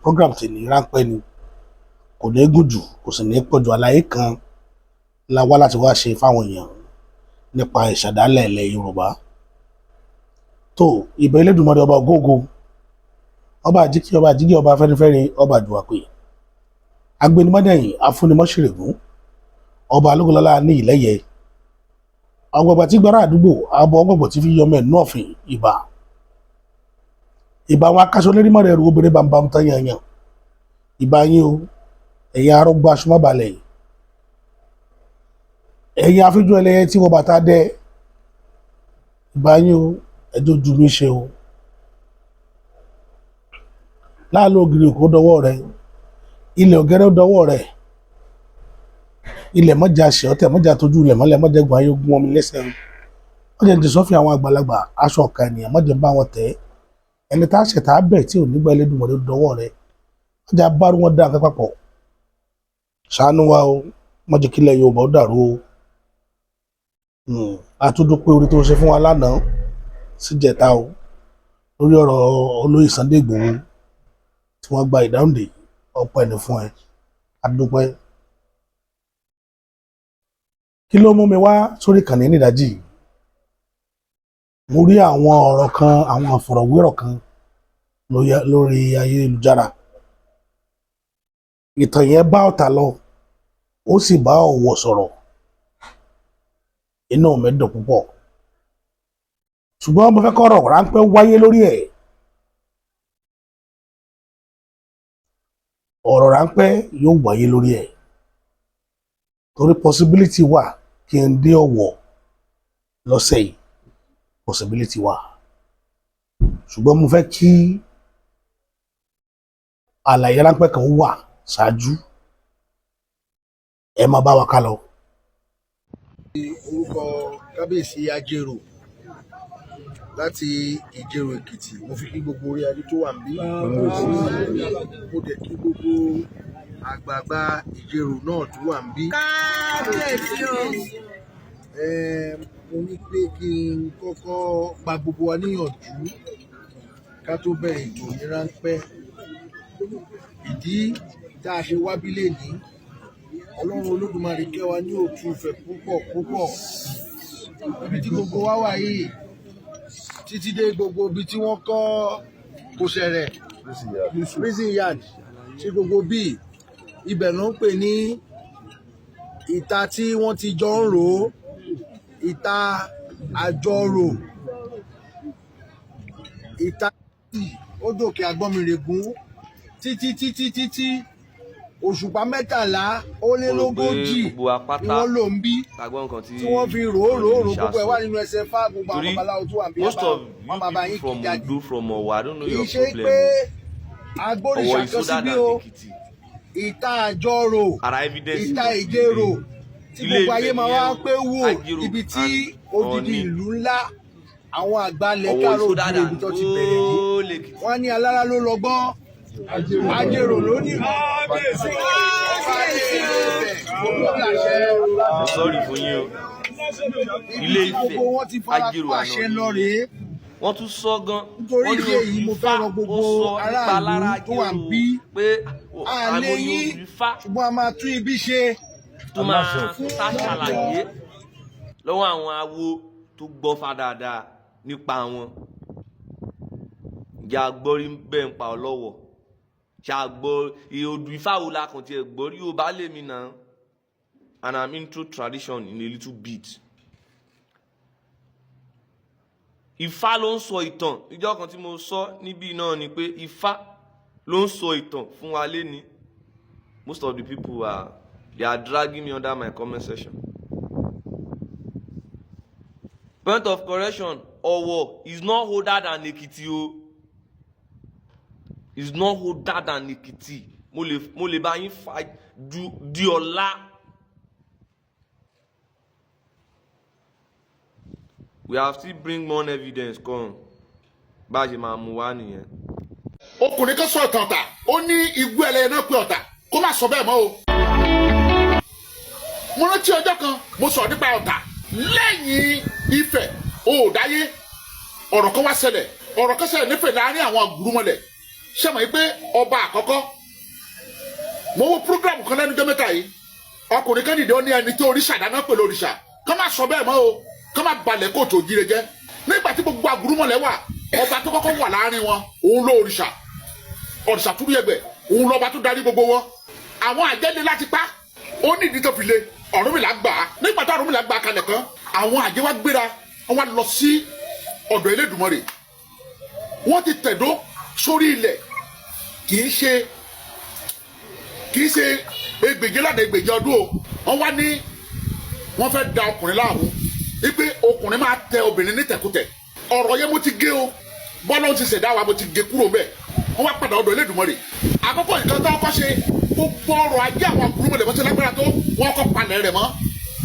program tí ní ráńpẹ́ ni kò ní gùn jù kò sì ní pọ̀jù àlàyé kan la wá láti wá ṣe fáwọn èèyàn nípa ìṣẹ̀dálẹ̀ ilẹ̀ Yorùbá tó ìbà Elédùmarè ọba ògógó ọba àjíkí ọba àjíkí ọba Afẹ́nifẹ́re ọba àjùwàpè agbẹnimọ́dẹ̀yìn afúnimọ́ṣẹ̀rẹ̀gún ọba alógúnlọ́lá ní ìlẹ́yẹ ọgbọ̀gbà tí gbára àdúgbò abọ́ ọgbọ̀gbọ̀ tí fi yọmọ ẹ̀ náà fìn ìbà wọn akáṣọ lérí mọ́rẹ̀ ẹrù obìnrin bambam tán yanyan ìbà yín o ẹ̀yin arọ́gbó aṣọ́mọ́balẹ̀ ẹ̀yin afíjú ẹlẹ́yẹ tí wọ́n bàtà dẹ́ ìbà yín o ẹjọ́ ju mi ṣe o láàlú ògiri òkú dọwọ́ rẹ ilẹ̀ ọ̀gẹ́rẹ́ dọwọ́ rẹ ilẹ̀ mọ́jà ṣe ọ̀tẹ̀ mọ́jà tójú ilẹ̀ mọ́lẹ̀ mọ́jà gbọ́n ayé ogun ọmọ lẹ́sẹ̀ mọ́jà ti sọ́fìn àwọn àgbàlagbà aṣọ ọ̀ka ènìyàn mọ́jà bá wọn tẹ̀ ẹni tá a ṣẹ̀ tá a bẹ̀ tí ò nígbà Elédùmarè dọwọ́ rẹ mọ́jà bárú wọn dá nǹkan papọ̀ ṣàánú wa o mọ́jà kílẹ̀ Yorùbá ó dàrú o àtúndúpẹ́ orí tó ṣe fún wa lánàá síjẹta o lórí ọ̀rọ̀ olóyè Sunday Igboho tí wọ́n gba ìdáhùndè ọpẹ́ ní fún ẹ adúpẹ́. Kí ló mú mi wá sórí ìkànnì nídàájí mo rí àwọn ọ̀rọ̀ kan àwọn àfọ̀rọ̀wérọ̀ kan lórí ayélujára ìtàn yẹn bá ọ̀tá lọ ó sì bá Ọ̀wọ̀ sọ̀rọ̀ inú mi dùn púpọ̀ ṣùgbọ́n mo fẹ́ kọ́rọ̀ ráńpẹ́ wáyé lórí ẹ̀ ọ̀rọ̀ ráńpẹ́ yóò wáyé lórí ẹ̀ torí possibility wà kí n dé Ọ̀wọ̀ lọ́sẹ̀ yìí possibility wà ṣùgbọ́n mo fẹ́ kí àlàyé ráńpẹ́ kan wà ṣáájú ẹ máa bá wa ká lọ. Orúkọ kábíyèsí Ajérò láti Ìjẹ̀rò Èkìtì mo fi kí gbogbo orí adé tó wà níbí mo dẹ̀ kí gbogbo àgbààgbà Ìjẹ̀rò náà tó wà níbí. kábíyèsí o. Mo ní pé kí n kọ́kọ́ gba gbogbo wa níyànjú ká tó bẹ̀rẹ̀ ètò ní ráńpẹ́ ìdí tá a ṣe wábí lénìí Ọlọ́run Olódùmarè kẹ́ wa ní òtún ìfẹ́ púpọ̀ púpọ̀ ibi tí gbogbo wa wà yìí títí dé gbogbo ibi tí wọ́n kọ́ Kòsẹ̀rẹ̀ prison yard ṣe gbogbo bíi ibẹ̀ ló ń pè ní ìta tí wọ́n ti jọ ń rò ó ìta àjọrò ìta ó dòkè Àgbọnmìrègún títí òṣùpá 13 ni wọ́n lò ń bí tí wọ́n fi rò gbogbo ẹ̀ wà nínú ẹsẹ̀ fá gbogbo àwọn babaláwo tó wà ń bí wọ́n máa bá yín kí jáde kì í ṣe pé agbóríṣà kan síbí o ìta àjọrò ìta ìjẹrò tí gbogbo ayé máa wá pé wò ibi tí odidi ìlú ńlá àwọn àgbàlẹ̀ Káàárọ̀ Oòjíire ibi tó ti bẹ̀rẹ̀ yìí wọ́n ní alára ló lọ́gbọ́n Ajérò ló ní sọ́ọ̀rì fún yín o Ilé Ifẹ̀ Ajérò àná wọ́n tún sọ gan nítorí ìdí èyí mo fẹ́ rọ gbogbo aráàlú tó wà bí pé àlẹ́ yín ṣùgbọ́n a máa tún ibi ṣe tó máa ṣàlàyé lọ́wọ́ àwọn awo tó gbọ́ fa dáadáa nípa wọn ìjà gbọ́rí bẹ́ẹ̀ ń pa ọ lọ́wọ́ ṣàgbọ́ odù Ifá wo la kàn tiẹ̀ gbọ́ rí o bá lè mi náà and I'm into tradition in a little bit. Ifá ló ń sọ ìtàn ìjọ kan tí mo sọ níbí náà ni pé Ifá ló ń sọ ìtàn fún wa léni. Most of the people they are dragging me under my comment section. Point of correction, Ọ̀wọ̀ is not older than Èkìtì o. Is not older than Èkìtì. Mo lè bá yín fa di ọ̀la. We have still bring more evidence come. Bá a ṣe máa mú wá nìyẹn. Ọkùnrin kan sọ ìtàn ọ̀tà ó ní igbó ẹlẹ́yẹ náà pé ọ̀tà kó má sọ bẹ́ẹ̀ mọ́ o. Mo rántí ọjọ́ kan mo sọ nípa ọ̀tà lẹ́yìn Ifẹ̀ Oòdáyé ọ̀rọ̀ kan wá ṣẹlẹ̀ ọ̀rọ̀ kan ṣẹlẹ̀ nífẹ̀ẹ́ láàrin àwọn àgùrùmọ̀lẹ̀ ṣé mọ̀ pé ọba àkọ́kọ́ mo wo program kan lẹ́nu jẹ́ mẹ́ta yìí ọkùnrin kan dìde ó ní ẹni tó òrìṣà dáná pẹ̀lú òrìṣà kọ́ máa sọ bẹ́ẹ̀ mọ́ o kọ́ máa balẹ̀ kóòtù òjìrè jẹ́ nígbà tí gbogbo àgùrùmọ̀lẹ̀ wà ọba tó kọ́kọ́ wà láàrin wọn òun ló òrìṣà túrú ẹgbẹ́ òun lọ́ba tó darí gbogbo wọn àwọn àjẹ́lé láti pa ó ní ìdí tó fi le Ọ̀rúnmìlà gbà á nígbà tí Ọ̀rúnmìlà gbà kalẹ̀ kan àwọn àjẹ́ wa gbéra wọn wá lọ sí ọ̀dọ̀ Elédùmarè wọ́n ti tẹ̀dó sórí ilẹ̀ kì í ṣe ẹgbẹ̀je ládàá ẹgbẹ̀je ọdún o wọ́n wá ní wọ́n fẹ́ da ọkùnrin láàmú wípé ọkùnrin máa tẹ obìnrin ní tẹ̀kútẹ̀ ọ̀rọ̀ yẹn mo ti gé o bọ́lá ti ṣẹ̀dá wa mo ti gé kúrò bẹ́ẹ̀ wọ́n wá padà ọ̀dọ̀ Elédùmarè àkọ́kọ́ nǹkan tó kọ́ ṣe gbogbo ọrọ̀ ajé àwọn àgùrùmọ̀lẹ̀ bọ́sẹ̀ lágbára tó wọ́n kọ́ palẹ̀ rẹ̀ mọ́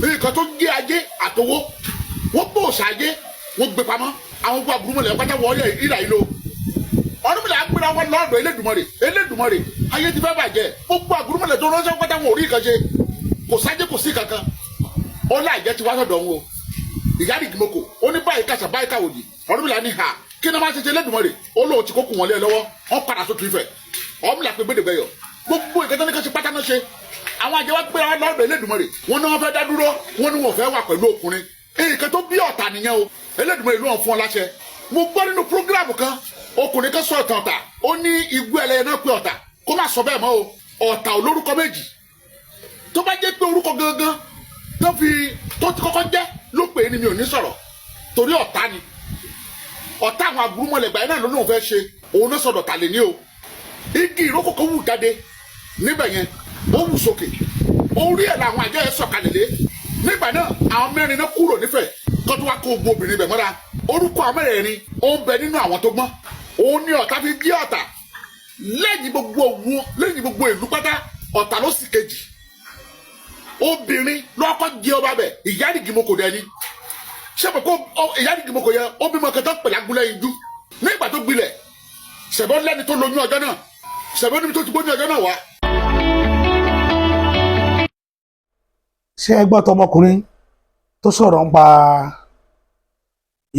nǹkan tó gé ajé àtowó wọ́n bó òòṣà ajé wọ́n gbé pamọ́ àwọn gbogbo àgùrùmọ̀lẹ̀ pátá wọlé ìlà ìlò Ọ̀rúnmìlà gbéra wọn lọ́dọ̀ Elédùmarè ayé ti fẹ́ bàjẹ́ gbogbo àgùrùmọ̀lẹ̀ tó ránṣẹ́ pátá wọn ò rí nǹkan ṣe kò sájé kò sí kankan ó láìjẹ́ ti wá sọ̀dọ̀ wọn o ìyá ìgbìmọ̀kò ó ní báyìí kàṣà báyìí káwòdì Ọ̀rúnmìlà ní ha kí ni wọ́n máa ṣe Elédùmarè ó lóun ti kókò wọn lé lọ́wọ́ wọ́n padà sótú Ifẹ̀ Ọ̀rúnmìlà pé gbẹdẹgbẹyọ gbogbo ìkẹtẹ ní kan ṣe pátá náà ṣe àwọn àjẹwà gbéra wọn lọ́dọ̀ Elédùmarè wọn ní wọn fẹ́ dá dúró wọn ní wọn fẹ́ wà pẹ̀lú ọkùnrin nǹkan tó bí ọ̀tá nìyẹn o Elédùmarè ló hàn fún ọ láṣẹ mo gbọ́ nínú prógráàmù kan ọkùnrin kan sọ ìtàn ọ̀tá ó ní igbó ẹlẹ́yẹ náà pé ọ̀tá kó má sọ bẹ́ẹ̀ mọ́ o ọ̀tá olórúkọ méjì tó bá jẹ́ pé orúkọ gangan tó ti kọ́kọ́ jẹ́ ló pè é ni mi ò ní sọ̀rọ̀ torí ọ̀tá ni ọ̀tá àwọn àgùrùmọ̀lẹ̀ gbà yẹn náà lónìí òun fẹ́ ṣe òun náà sọ̀dọ̀ tàlẹ́ ní o igi ìrókò kan wù jáde níbẹ̀ yẹn ó wù sókè orí ẹ̀ làwọn àjẹ́ yẹn sọ̀kalẹ̀ lé nígbà náà àwọn mẹ́rin náà kúrò nífẹ̀ẹ́ kó tó wá kó gbogbo obìnrin bẹ̀ mọ́ra orúkọ àwọn mẹ́rẹ̀ẹ̀rin ó ń bẹ nínú àwọn tó gbọ́n òun ni ọ̀tá fi jí ọ̀tá lẹ́yìn gbogbo ìlú pátá ọ̀tá ló sì kejì obìnrin lọ́kọ́ jẹ ọba bẹ̀ ìyá ìgbìmọ̀kò dẹni ṣé pé kó ìyá ìgbìmọ̀kò yẹ ó bímọ kẹtọ́ pẹ̀lú agúnlẹ̀ ìjú nígbà tó gbilẹ̀ ṣẹ̀bọ́n lẹ́ni tó lóyún ọjọ́ náà ṣẹ̀bọ́n níbi tó ti gbóyún ọjọ́ náà wá. ṣé ẹ gbọ́ tọmọkùnrin tó sọ̀rọ̀ ń pa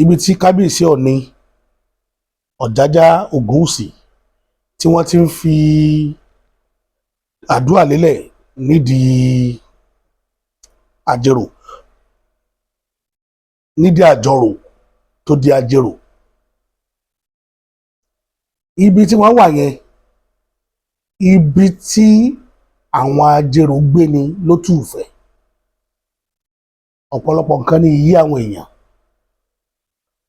ibi tí kábíyèsí Ọ̀ọ̀ni Ọ̀jájá Ògúnwùsì tí wọ́n ti ń fi àdúrà lélẹ̀ nídìí àjèrò nídìí àjọrò tó di àjèrò ibi tí wọ́n wà yẹn ibi tí àwọn àjèrò gbé ni ló tù fẹ́ ọ̀pọ̀lọpọ̀ nǹkan ní iyì àwọn èèyàn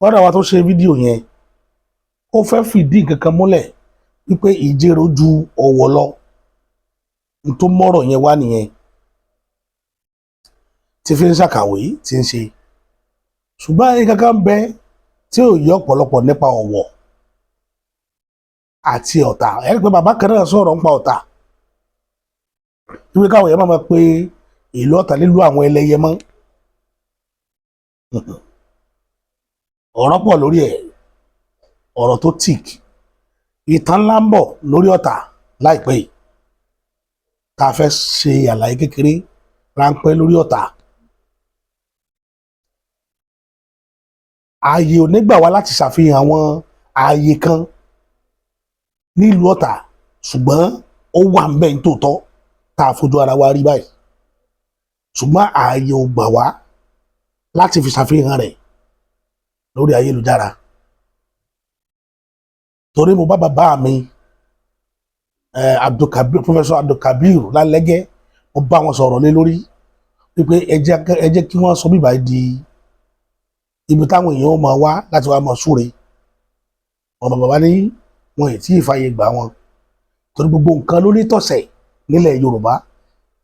wọ́n dà wá tó ṣe fídíò yẹn ó fẹ́ fìdí nǹkan kan múlẹ̀ wípé ìjèrò ju Ọ̀wọ̀ lọ n tó mọ́rọ̀ yẹn wá nìyẹn tí fi ń ṣàkàwé tí ń ṣe ṣùgbọ́n ẹni kankan bẹ tí ò yẹ ọ̀pọ̀lọpọ̀ nípa Ọ̀wọ̀ àti Ọ̀tà ẹni pé bàbá kan náà sọ̀rọ̀ nípa Ọ̀tà wípé káwọn yẹn máa pe ìlú Ọ̀tà nílùú àwọn ẹlẹ́yẹ mọ́ ọ̀rọ̀ pọ̀ lórí ẹ̀ ọ̀rọ̀ tó tíìk ìtàn ńlá ń bọ̀ lórí Ọ̀tà láìpẹ́ yìí tá a fẹ́ ṣe àlàyé kékeré ráńpẹ́ lórí Ọ̀tà ààyè ò ní gbà wá láti ṣàfihàn àwọn ààyè kan nílùú Ọ̀tà ṣùgbọ́n ó wà ń bẹ̀ ní tòótọ́ tá a fojú ara wa rí báyìí ṣùgbọ́n ààyè ò gbà wá láti fi ṣàfihàn rẹ̀ lórí ayélujára torí mo bá bàbá mi Professor Abdulkabir Lálẹ́gẹ́ mo bá wọn sọ̀rọ̀ lé lórí wípé ẹ jẹ́ kí wọ́n sọ bíbá di ibi táwọn èèyàn máa wá láti wá máa súre ọmọ bàbá ní wọn ì tí ì fàyè gbà wọn torí gbogbo nǹkan ló ní tọ̀sẹ̀ nílẹ̀ Yorùbá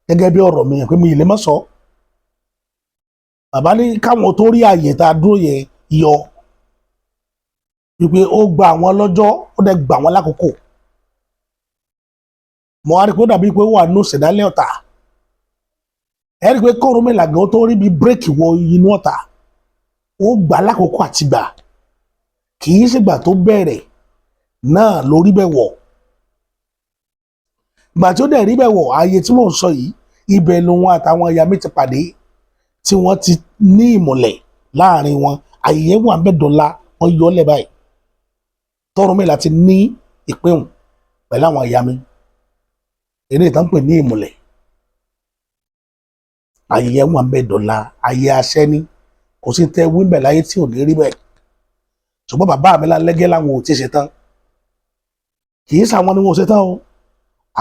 gẹ́gẹ́ bí ọ̀rọ̀ mi pé mi ì lè má sọ bàbá ní káwọn tó rí àyè tá a dúró yẹn yọ wípé ó gba àwọn lọ́jọ́ ó dẹ̀ gbà wọ́n lákòókò mo wá rí pé ó dàbí pé ó wà nínú ìṣẹ̀dálẹ̀ Ọ̀tà ẹ rí i pé Ọ̀rúnmìlà gan tó rí bí bírèkì wọ inú Ọ̀tà ó gbà lákòókò àtìgbà kì í ṣègbà tó bẹ̀rẹ̀ náà ló rí bẹ̀ wọ̀ gbà tí ó dẹ̀ rí bẹ̀ wọ̀ ààyè tí mò ń sọ yìí ibẹ̀ lòun àtàwọn ìyá mi ti pàdé tí wọ́n ti ní ìmùlẹ̀ láàrin wọn ààyè wà ń bẹ̀ dọ̀la wọ́n yọ ọ́ lẹ̀ báyìí tọ́rùnmìlà ti ní ìpéhùn pẹ̀lú àwọn ìyá mi eré ìtàn pè ní ìmùlẹ̀ ayé yẹn wà ń bẹ dọ̀la ayé aṣẹ́ ní kò sí tẹ wíńbẹ̀ láyé tí ò ní rí bẹ́ẹ̀ ṣùgbọ́n bàbá mi lálẹ́gẹ́ láwọn ò tí ì ṣe tán kì í sàwọn ni wọn ò ṣe tán o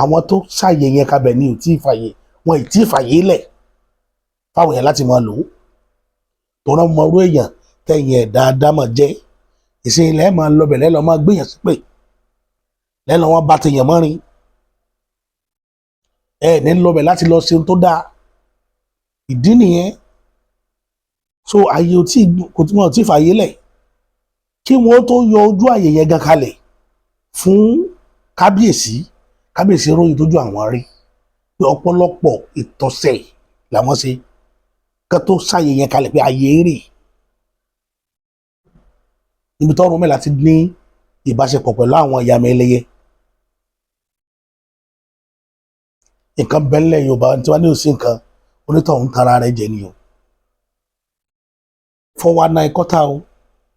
àwọn tó ṣàyè yẹn kabẹ̀ ni ò tí ì fàyè wọn ì tí ì fàyè lẹ̀ fáwọn yẹn láti máa lò ó tó rán mọ orú èèyàn tẹ̀yìn ẹ̀ dáadáa máa jẹ́ ìsìn ilẹ̀ máa lọbẹ̀ lẹ́lọ́ máa gbìyàn sí pé lẹ́lọ́ wọn bá tèèyàn mọ́rin ẹ ní lọbẹ̀ láti lọ ṣe ohun tó dáa ìdí nìyẹn so àyè kò tí wọn ò tí ì fàyè lẹ̀ kí wọn tó yọ ojú àyè yẹn gan kalẹ̀ fún kábíyèsí ròyìn tójú àwọn rí pé ọ̀pọ̀lọpọ̀ ìtọ̀sẹ̀ làwọn ṣe kí tó ṣàyè yẹn kalẹ̀ pé àyè rè níbi tọ́run mẹ́la ti ní ìbáṣepọ̀ pẹ̀lú àwọn ìyá mi ẹlẹ́yẹ nǹkan bẹ́ńlẹ̀ Yorùbá tí wọ́n ní ò sí nǹkan onítọ̀hún tara rẹ̀ jẹ ni o 419 kọ́tà o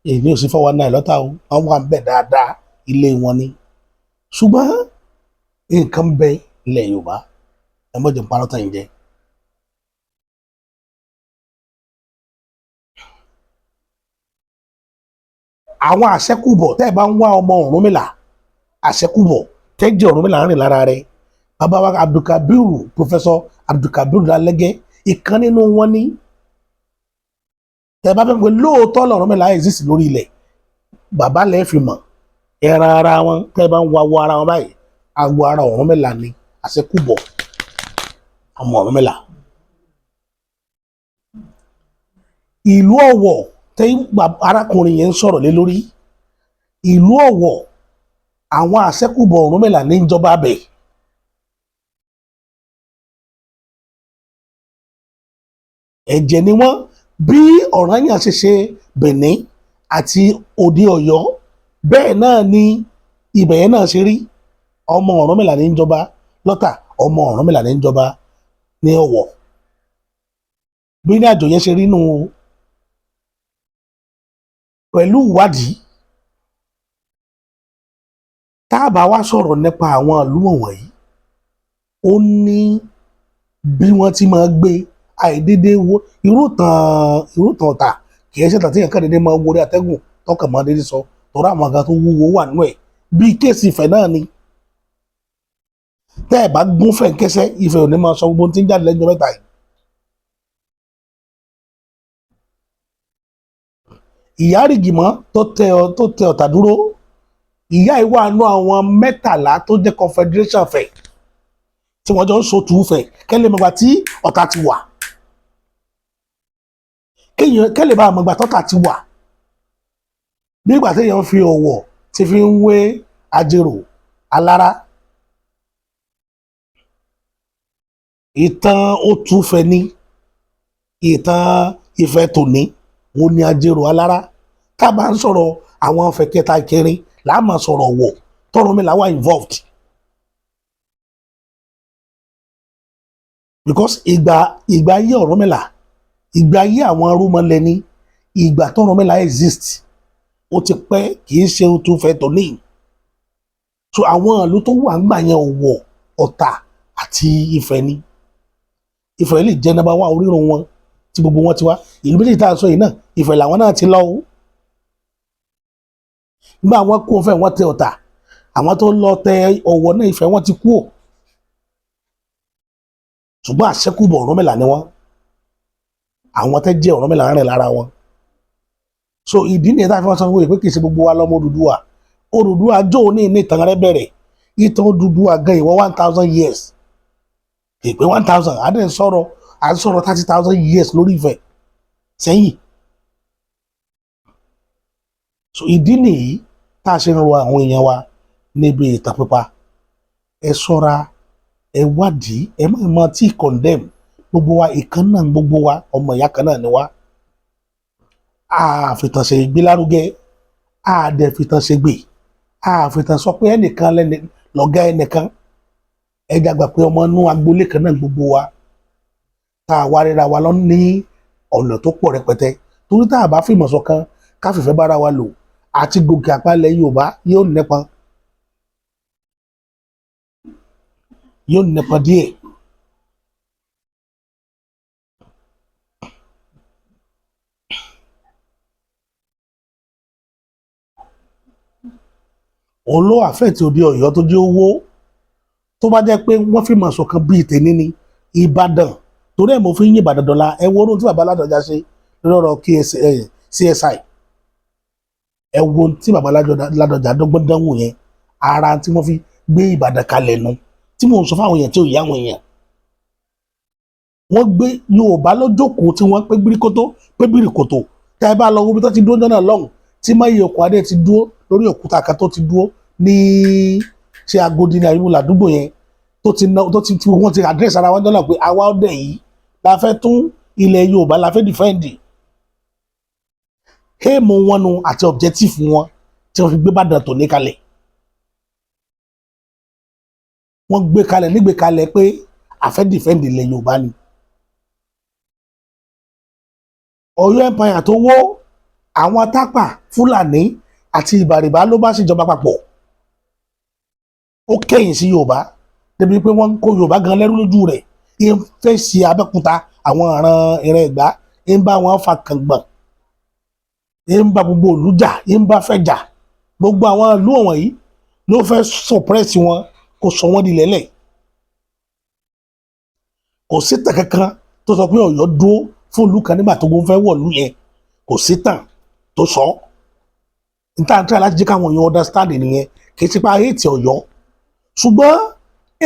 èyí ní ò sí 419 lọ́tà o wọ́n wà ń bẹ̀ dáadáa ilé wọn ni ṣùgbọ́n nǹkan bẹ ilẹ̀ Yorùbá ẹ mọ̀jẹ̀ ń parọ́ tàn yín jẹ. àwọn àṣẹkùbọ̀ tẹ́ ẹ bá ń wá ọmọ Ọ̀rúnmìlà àṣẹkùbọ̀ tẹ́ jẹ́ Ọ̀rúnmìlà rìn lára rẹ̀ bàbá wa Abdulkabiru Professor Abdulkabiru Lálẹ́gẹ́ ìkan nínú wọn ní tẹ́ bá fẹ́ pé lóòótọ́ l'Ọ̀rúnmìlà exist lórí ilẹ̀ bàbá lẹ́ẹ̀ fi mọ̀ ẹran ara wọn tẹ́ bá ń wá wọ ara wọn báyìí awọ ara Ọ̀rúnmìlà ni àṣẹkùbọ̀ ọmọ Ọ̀rúnmìlà. ìlú Ọ̀wọ̀ tẹ́ arákùnrin yẹn ń sọ̀rọ̀ lé lórí ìlú Ọ̀wọ̀ àwọn àṣẹkùbọ̀ Ọ̀rúnmìlà ní ìjọba bẹ̀. ẹ̀jẹ̀ ni wọ́n bí Ọ̀rànyàn ṣe ṣe Benin àti Òde Ọ̀yọ́ bẹ́ẹ̀ náà ni ibẹ̀ yẹn náà ṣe rí ọmọ Ọ̀rúnmìlà ní ìjọba lọ́tà ọmọ Ọ̀rúnmìlà ní ìjọba ní Ọ̀wọ̀ bí ní àjò yẹn ṣe rí nù pẹ̀lú ìwádìí tá a bá wá sọ̀rọ̀ nípa àwọn ìlú wọ̀nyí ó ní bí wọ́n ti máa gbé àìdédé wo irú tàn ọ̀tà kì í ṣe tàn tí yẹn kàn dédé máa wọlé atẹ́gùn tọkàn máa dédé sọ tọ́ra àwọn àga tó wúwo wà nínú ẹ̀ bí kéèsì Ifẹ̀ náà ni tẹ́ ẹ̀ bá gún fẹ̀ kẹsẹ́ Ifẹ̀ ò ní máa sọ gbogbo tí ń jáde lẹ́jọ́ mẹ́ta yìí. ìyá Rìgìmọ́ tó tẹ Ọ̀tà dúró ìyá ìwà àánú àwọn 13 tó jẹ́ confederation Ifẹ̀ tí wọ́n jọ ń so tù Ifẹ̀ kẹ́lẹ́ mọ̀gbà tí Ọ̀tà ti wà kẹ́lẹ́ bá mọ̀gbà tọ́tà ti wà nígbà téèyàn fi Ọ̀wọ̀ ti fi ń wé Ajérò Alára ìtàn Òtúfẹ̀ ní ìtàn Ifẹ̀ tòní wọ́n ní Ajérò Alára ká bá ń sọ̀rọ̀ àwọn Ifẹ̀ kẹta kẹrin làá máa sọ̀rọ̀ Ọ̀wọ̀ t'Ọ̀rúnmìlà wà involved because ìgbà ayé Ọ̀rúnmìlà ìgbà ayé àwọn arúmọlẹ́ni ìgbà t'Ọ̀rúnmìlà exist ó ti pẹ́ kì í ṣe Òtúfẹ̀ tòní so àwọn ìlú tó wà ń gbà yẹn Ọ̀wọ̀ Ọ̀tà àti Ifẹ̀ ni Ifẹ̀ lè jẹ́ number 1 orírun wọn tí gbogbo wọn ti wá ìlú méjì tá a sọ yìí náà Ifẹ̀ làwọn náà ti lọ o nígbà wọn kú Ifẹ̀ wọn tẹ Ọ̀tà àwọn tó lọ tẹ Ọ̀wọ̀ náà Ifẹ̀ wọn ti kú o ṣùgbọ́n àṣẹkùbọ̀ Ọ̀rúnmìlà ni wọn àwọn tẹ́ jẹ́ Ọ̀rúnmìlà rìn lára wọn so ìdí nìyẹn tá a fi wọn sọ wọ́n pé kì í ṣe gbogbo wa lọ́mọ Odùduwà jó ní ìtàn rẹ̀ bẹ̀rẹ̀ ìtàn Odùduwà gan ìwọ 1000 years kì í pé 1000 adé ń sọ̀rọ̀ 30,000 years lórí Ifẹ̀ sẹ́yìn so ìdí nìyí tá a ṣe ń rọ àwọn èèyàn wa níbi ìtàn pípa ẹ ṣọ́ra ẹ wádìí ẹ má tí condemn gbogbo wa ìkan náà gbogbo wa ọmọ ìyá kan náà ni wa àfitàn ṣe gbé lárugẹ àdẹ̀fitàn ṣe gbé àfitàn sọ pé ẹnìkan lọ̀gá ẹnìkan ẹ dàgbà pé ọmọ inú agboolé kan náà gbogbo wa tá a wá ríra wa lọ ní ọ̀nà tó pọ̀ rẹpẹtẹ torí tá a bá fìmọ̀ ṣọ̀kan ká fìfẹ́ bára wa lò àti gòkè àpá ilẹ̀ Yorùbá yóò nípọn yóò nípa díẹ̀. òun ló àfẹ́ẹ̀tì òde Ọ̀yọ́ tó jẹ́ owó tó bá jẹ́ pé wọ́n fi mọ̀ ṣọ̀kan bíi tèmi ní Ìbàdàn torí ẹ̀ mo fi ń yín Ìbàdàn dọ́là ẹ wo ohun tí bàbá Ládọjà ṣe lọ́rọ̀ CSI ẹ wo ohun tí bàbá Ládọjà dọ́gbọ́n dánwò yẹn ara tí wọ́n fi gbé Ìbàdàn kalẹ̀ nu tí mò ń sọ fáwọn èèyàn tí ò yá àwọn èèyàn wọ́n gbé Yorùbá lọ́jọ́kòó tí wọ́n pé bíríkòtò tá ẹ bá lọ wo bí tó ti dúró jọ́nà lọ́hùn tí Máyì Okùn Adé ti dúró lórí òkúta kan tó ti dúró ní ṣe Agodi ní àyíwò ládùúgbò yẹn tó ti wọ́n ti àdírẹ́sì ara wọn jọ́nà pé àwa ọdẹ yìí la fẹ́ tún ilẹ̀ Yorùbá la fẹ́ dìfẹ́ǹdì héèmù wọn nu àti ọ̀bjẹ́tífù wọn tí wọ́n fi gbé Ìbàdàn tó ní kalẹ̀ wọ́n gbé kalẹ̀ nígbè kalẹ̀ pé àfẹ́ dìfẹ́ǹdì ilẹ̀ Yorùbá ni Ọ̀yọ́ empire tó wó àwọn Tápà Fúlàní àti Ìbàrìbá ló bá ṣèjọba papọ̀ ó kẹ́yìn sí Yorùbá débi pé wọ́n ń kó Yorùbá gan lẹ́rú lójú rẹ̀ ń fẹ́ ṣe Abẹ́òkúta àwọn ìran Ẹ̀gbá ń bá wọn fa kàngbọ̀n ń bá gbogbo ìlú jà ń bá fẹ́ jà gbogbo àwọn ìlú wọ̀nyí ló fẹ́ sọpẹ́rẹ́sì wọn kó sọ wọ́n di lẹ́lẹ̀ kò sí tàn kankan tó sọ pé Ọ̀yọ́ dúró fún ìlú kan nígbà tó gbọ́n fẹ́ wọ̀lú yẹn kò sí tàn tó sọ níta tí alájí káwọn èèyàn understand nìyẹn kì í ṣe pa ayé ti Ọ̀yọ́ ṣùgbọ́n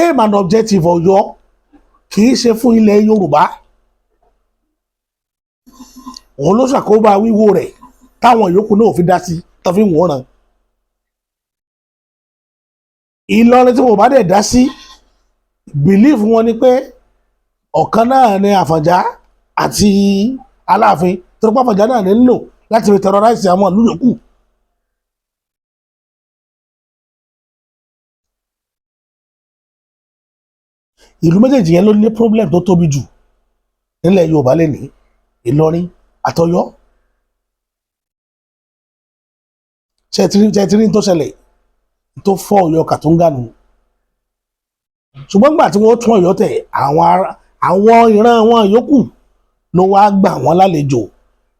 aim and objective Ọ̀yọ́ kì í ṣe fún ilẹ̀ Yorùbá òun ló ṣàkóbá wíwó rẹ̀ táwọn yòókù náà fi dá sí tó fi ń wòran Ìlọrin tí mo bá dẹ̀ dá sí belief wọn ni pé ọ̀kan náà ni Àfọ̀njá àti Aláàfin tó pa Àfọ̀njá náà ní lò láti fi terrorize àwọn ìlú yòókù ìlú méjèèjì yẹn ló ní problem tó tóbi jù nílẹ̀ Yorùbá lẹ́nìí Ìlọrin àtọ̀yọ́ ṣètìrí tó ṣẹlẹ̀ tó fọ́ Ọ̀yọ́ kàtúngànù ṣùgbọ́n gbà tí wọ́n tún Ọ̀yọ́ tẹ̀ àwọn ìran wọn yòókù ló wá gbà wọ́n lálejò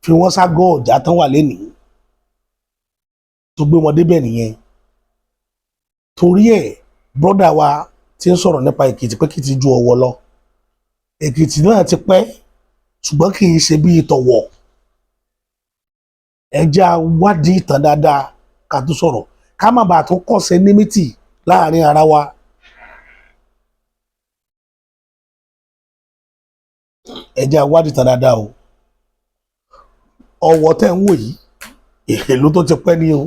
fi wọ́n ságọ́ ọ̀já tán wà lẹ́nìí tó gbé wọn débẹ̀ nìyẹn torí ẹ̀ brọ́dà wa tí ń sọ̀rọ̀ nípa Èkìtì pé Èkìtì ju Ọ̀wọ̀ lọ Èkìtì náà ti pẹ́ ṣùgbọ́n kì í ṣe bí ìtọ̀wọ̀ ẹja wádìí ìtàn dáadáa ká tó sọ̀rọ̀ ká má bàa tún kọ̀ṣẹ́ nímítì láàrin ara wa ẹja wádìí ìtàn dáadáa o Ọ̀wọ̀ tẹ́ ń wò yìí ìlú tó ti pẹ́ ní o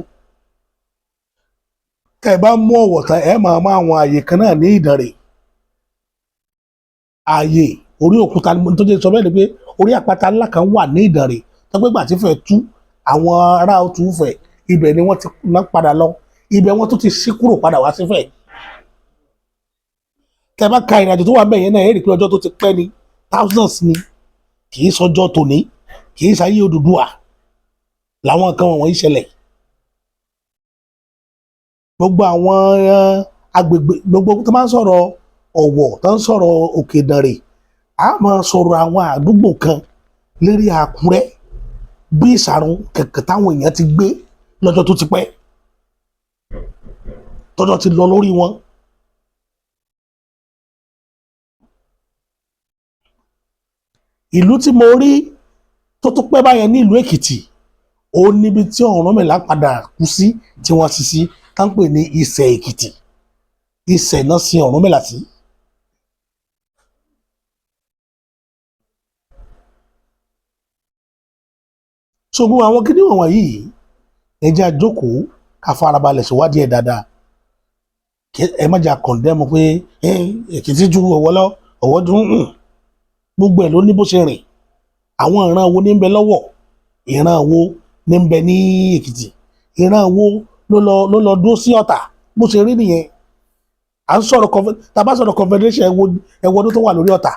tẹ́ ẹ bá mú Ọ̀wọ̀ tán ẹ máa mú àwọn àyè kan náà ní Ìdànrè ààyè orí òkúta tó jẹ́ sọ bẹ́ẹ̀ ni pé orí àpáta ńlá kan wà ní Ìdànrè tó pé gbà tí fẹ́ tú àwọn ará òtún fẹ́ ibẹ̀ ni wọ́n ti ná padà lọ ibẹ̀ wọ́n tún ti ṣí kúrò padà wá sí fẹ́ tẹ́ bá ka ìrìnàjò tó wà bẹ́ẹ̀ yẹn náà ẹ rí i pé ọjọ́ tó ti pẹ́ ni thousands ni kì í sọjọ́ tòní kì í ṣayé Odùduwà làwọn nǹkan wọ̀nyí ṣẹlẹ̀ gbogbo àwọn agbègbè gbogbo tó máa ń sọ̀rọ̀ Ọ̀wọ̀ tó ń sọ̀rọ̀ Òkè Ìdànrè a máa sọ̀rọ̀ àwọn àdúgbò kan lérí Àkúrẹ́ bí Ìsàrùn kẹ̀kẹ́ táwọn èèyàn ti gbé lọ́jọ́ tó ti pẹ́ tọ́jọ́ ti lọ lórí wọn. ìlú tí mo rí tó tún pẹ́ báyẹn ní ìlú Èkìtì ó níbi tí Ọ̀rúnmìlà padà kú sí tí wọ́n sì sí tá ń pè ní Ìsẹ̀ Èkìtì Ìsẹ̀ náà sin Ọ̀rúnmìlà sí. ṣùgbọ́n àwọn kíní wọ̀nyí ẹ jẹ́ a jókòó ká farabalẹ̀ ṣèwádìí ẹ̀ dáadáa ẹ má jà kọ̀ndẹ́mù pé Èkìtì ju Ọ̀wọ̀ lọ Ọ̀wọ̀ dùn gbogbo ẹ̀ ló ní bó ṣe rìn àwọn ìran wo ní ń bẹ lọ́wọ́ ìran wo ní ń bẹ ní Èkìtì ìran wo ló lọ dúró sí Ọ̀tà bó ṣe rí nìyẹn à ń sọ̀rọ̀ tá a bá sọ̀rọ̀ confederation ẹ̀wọ̀ ọdún tó wà lórí Ọ̀tà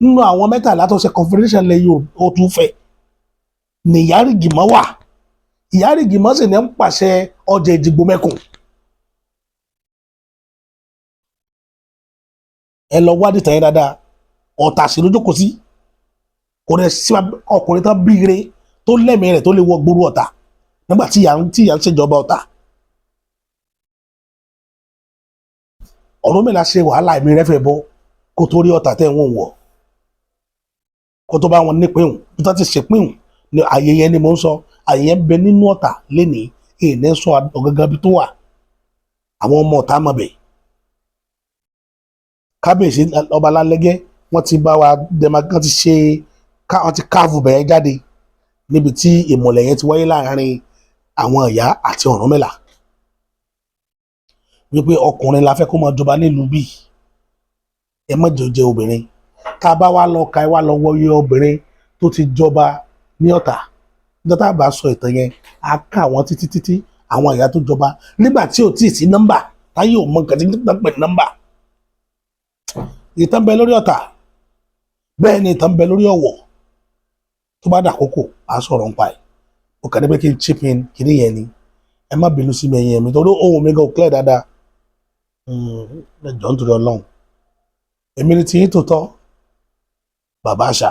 nínú àwọn mẹ́tàlá tó ṣe confederation lẹ́yìn òtún fẹ́ ní Ìyárìgìmọ̀ wà Ìyárìgìmọ̀ sì ní ń pàṣẹ ọjà Èjìgbò mẹ́kùn ẹ lọ wádìí tàn yín dáadáa Ọ̀tà sí ló jókòó sí kò rẹ̀ sí ọkùnrin tán bí ire tó lẹ́mìí rẹ̀ tó lè wọ gbòòrò Ọ̀tà nígbà tí ìyá ń ṣèjọba Ọ̀tà. Ọ̀rúnmìlà ṣe wàhálà ẹ̀mí rẹ̀ fẹ́ bọ́ kó tó rí Ọ̀tà tẹ̀ wọ́n wọ̀ kó tó bá wọn nípìnhùn bí wọ́n ti ṣèpìnhùn ní àyè yẹn ni mò ń sọ àyè yẹn bẹ nínú Ọ̀tà lénìí èèyàn sọ ọ̀gángan bí tó wà àwọn ọmọ Ọ̀tà mọ̀ bẹ̀. Kábíyèsí ọba Lálẹ́gẹ́ wọ́n ti bá wa wọ́n ti káàfù bẹ̀yẹn jáde níbi tí ìmọ̀lẹ̀ yẹn ti wáyé láàárín àwọn ìyá àti Ọ̀rúnmìlà wípé ọkùnrin la fẹ́ kó máa jọba nílùú bíi ẹ má jẹ obìnrin tá a bá wá lọ ka ẹ wá lọ wọyé obìnrin tó ti jọba ní Ọ̀tà nígbà tá a bá sọ ìtàn yẹn á ká àwọn títí àwọn ìyá tó jọba nígbà tí ò tíì sí nọ́mbà táyé ò mọ nǹkan tí wọ́n pè ní nọ́mbà. Ìtàn bẹ lórí Ọ̀tà bẹ́ẹ̀ ni ìtàn bẹ lórí Ọ̀wọ̀ tó bá dàkókò á sọ̀rọ̀ nípa ẹ̀ ó kàn ní pé kí n chip in kiri yẹn ni ẹ má bínú sí mi ẹ̀yìn mi torí ohun mi gan clear dáadáa ẹ jọ̀ọ́ nítorí Ọlọ́run èmi ni tí yín tó tọ́ Bàbá Àṣà.